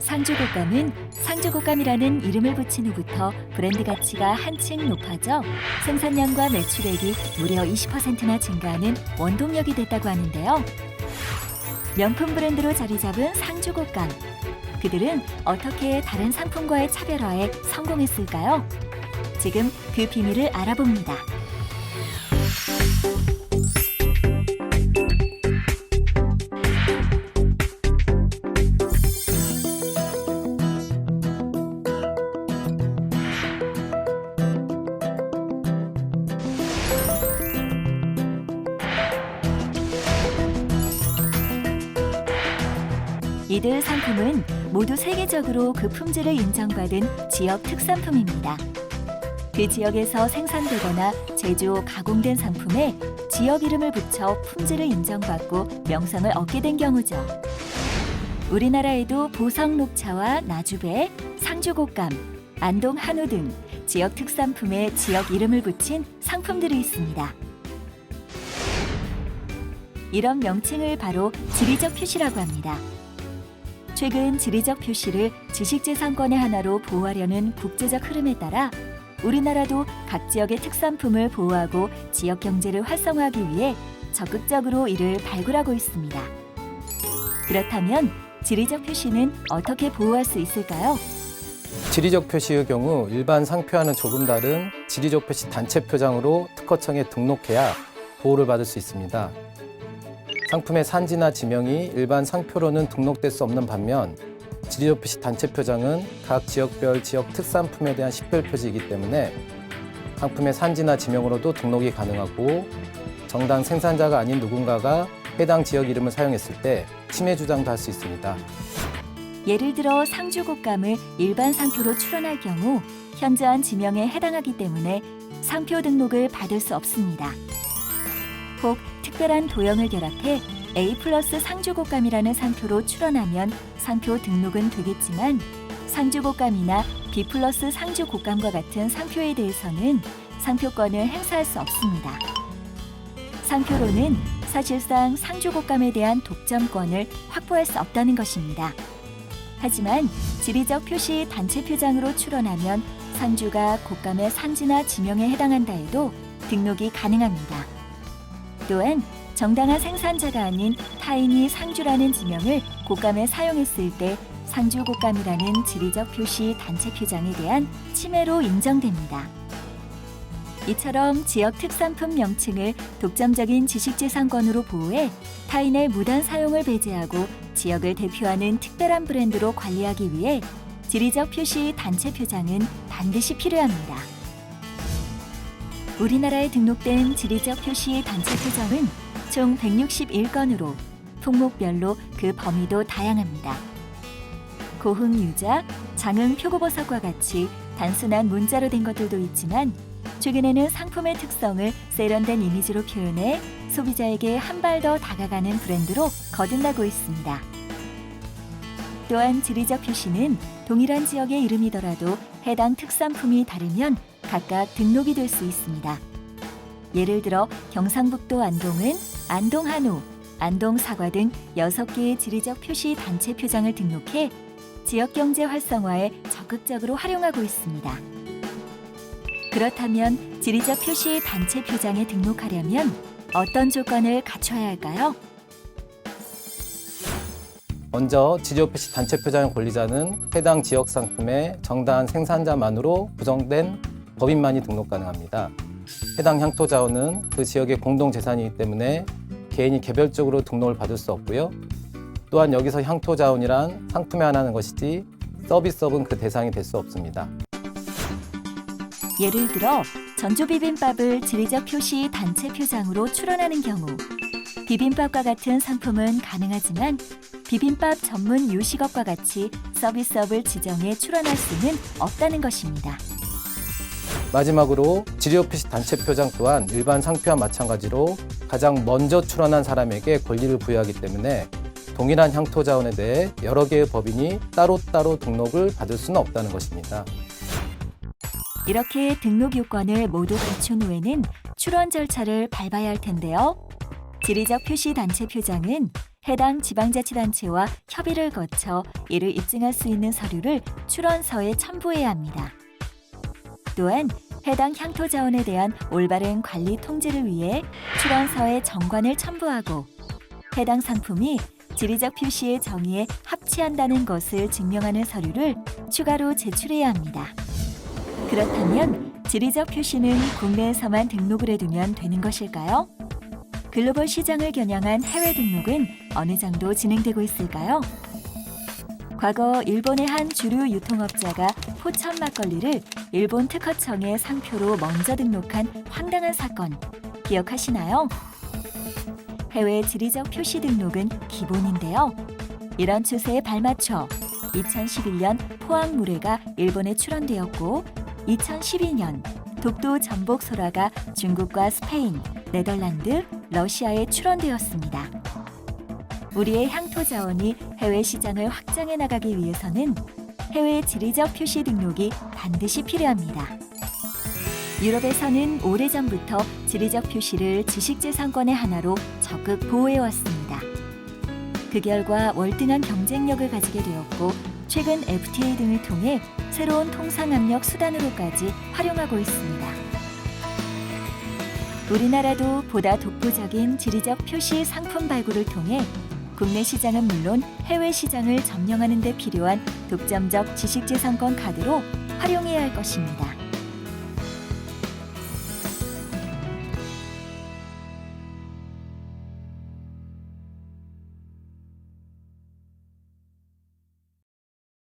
상주곶감은 상주곶감이라는 이름을 붙인 후부터 브랜드 가치가 한층 높아져 생산량과 매출액이 무려 20%나 증가하는 원동력이 됐다고 하는데요. 명품 브랜드로 자리 잡은 상주곶감. 그들은 어떻게 다른 상품과의 차별화에 성공했을까요? 지금 그 비밀을 알아봅니다. 이들 상품은 모두 세계적으로 그 품질을 인정받은 지역 특산품입니다. 그 지역에서 생산되거나 제조, 가공된 상품에 지역 이름을 붙여 품질을 인정받고 명성을 얻게 된 경우죠. 우리나라에도 보성 녹차와 나주배, 상주곶감, 안동 한우 등 지역 특산품에 지역 이름을 붙인 상품들이 있습니다. 이런 명칭을 바로 지리적 표시라고 합니다. 최근 지리적 표시를 지식재산권의 하나로 보호하려는 국제적 흐름에 따라 우리나라도 각 지역의 특산품을 보호하고 지역 경제를 활성화하기 위해 적극적으로 이를 발굴하고 있습니다. 그렇다면 지리적 표시는 어떻게 보호할 수 있을까요? 지리적 표시의 경우 일반 상표와는 조금 다른 지리적 표시 단체 표장으로 특허청에 등록해야 보호를 받을 수 있습니다. 상품의 산지나 지명이 일반 상표로는 등록될 수 없는 반면 지리적 표시 단체 표장은 각 지역별 지역 특산품에 대한 식별 표시이기 때문에 상품의 산지나 지명으로도 등록이 가능하고 정당 생산자가 아닌 누군가가 해당 지역 이름을 사용했을 때 침해 주장도 할 수 있습니다. 예를 들어 상주곶감을 일반 상표로 출원할 경우 현저한 지명에 해당하기 때문에 상표 등록을 받을 수 없습니다. 혹 특별한 도형을 결합해 A+ 상주곶감이라는 상표로 출원하면 상표 등록은 되겠지만 상주곶감이나 B+ 상주곶감과 같은 상표에 대해서는 상표권을 행사할 수 없습니다. 상표로는 사실상 상주곶감에 대한 독점권을 확보할 수 없다는 것입니다. 하지만 지리적 표시 단체 표장으로 출원하면 상주가 곶감의 산지나 지명에 해당한다 해도 등록이 가능합니다. 또한 정당한 생산자가 아닌 타인이 상주라는 지명을 곶감에 사용했을 때 상주곶감이라는 지리적 표시 단체 표장에 대한 침해로 인정됩니다. 이처럼 지역 특산품 명칭을 독점적인 지식재산권으로 보호해 타인의 무단 사용을 배제하고 지역을 대표하는 특별한 브랜드로 관리하기 위해 지리적 표시 단체 표장은 반드시 필요합니다. 우리나라에 등록된 지리적 표시 단체 표정은 총 161건으로 품목별로 그 범위도 다양합니다. 고흥 유자, 장흥 표고버섯과 같이 단순한 문자로 된 것들도 있지만 최근에는 상품의 특성을 세련된 이미지로 표현해 소비자에게 한 발 더 다가가는 브랜드로 거듭나고 있습니다. 또한 지리적 표시는 동일한 지역의 이름이더라도 해당 특산품이 다르면 각각 등록이 될 수 있습니다. 예를 들어 경상북도 안동은 안동 한우, 안동 사과 등 6개의 지리적 표시 단체 표장을 등록해 지역 경제 활성화에 적극적으로 활용하고 있습니다. 그렇다면 지리적 표시 단체 표장에 등록하려면 어떤 조건을 갖춰야 할까요? 먼저 지리적 표시 단체 표장의 권리자는 해당 지역 상품의 정당한 생산자만으로 구성된 법인만이 등록 가능합니다. 해당 향토 자원은 그 지역의 공동재산이기 때문에 개인이 개별적으로 등록을 받을 수 없고요. 또한 여기서 향토 자원이란 상품에 한하는 것이지 서비스업은 그 대상이 될 수 없습니다. 예를 들어 전조 비빔밥을 지리적 표시 단체 표장으로 출원하는 경우 비빔밥과 같은 상품은 가능하지만 비빔밥 전문 요식업과 같이 서비스업을 지정해 출원할 수는 없다는 것입니다. 마지막으로 지리적 표시 단체 표장 또한 일반 상표와 마찬가지로 가장 먼저 출원한 사람에게 권리를 부여하기 때문에 동일한 향토 자원에 대해 여러 개의 법인이 따로따로 등록을 받을 수는 없다는 것입니다. 이렇게 등록 요건을 모두 갖춘 후에는 출원 절차를 밟아야 할 텐데요. 지리적 표시 단체 표장은 해당 지방자치단체와 협의를 거쳐 이를 입증할 수 있는 서류를 출원서에 첨부해야 합니다. 또한 해당 향토 자원에 대한 올바른 관리 통제를 위해 출원서에 정관을 첨부하고 해당 상품이 지리적 표시의 정의에 합치한다는 것을 증명하는 서류를 추가로 제출해야 합니다. 그렇다면 지리적 표시는 국내에서만 등록을 해두면 되는 것일까요? 글로벌 시장을 겨냥한 해외 등록은 어느 정도 진행되고 있을까요? 과거 일본의 한 주류 유통업자가 포천 막걸리를 일본 특허청의 상표로 먼저 등록한 황당한 사건 기억하시나요? 해외 지리적 표시 등록은 기본인데요. 이런 추세에 발맞춰 2011년 포항 물회가 일본에 출원되었고 2012년 독도 전복 소라가 중국과 스페인, 네덜란드, 러시아에 출원되었습니다. 우리의 향토 자원이 해외 시장을 확장해 나가기 위해서는 해외 지리적 표시 등록이 반드시 필요합니다. 유럽에서는 오래전부터 지리적 표시를 지식재산권의 하나로 적극 보호해왔습니다. 그 결과 월등한 경쟁력을 가지게 되었고 최근 FTA 등을 통해 새로운 통상압력 수단으로까지 활용하고 있습니다. 우리나라도 보다 독보적인 지리적 표시 상품 발굴을 통해 국내 시장은 물론 해외 시장을 점령하는 데 필요한 독점적 지식재산권 카드로 활용해야 할 것입니다.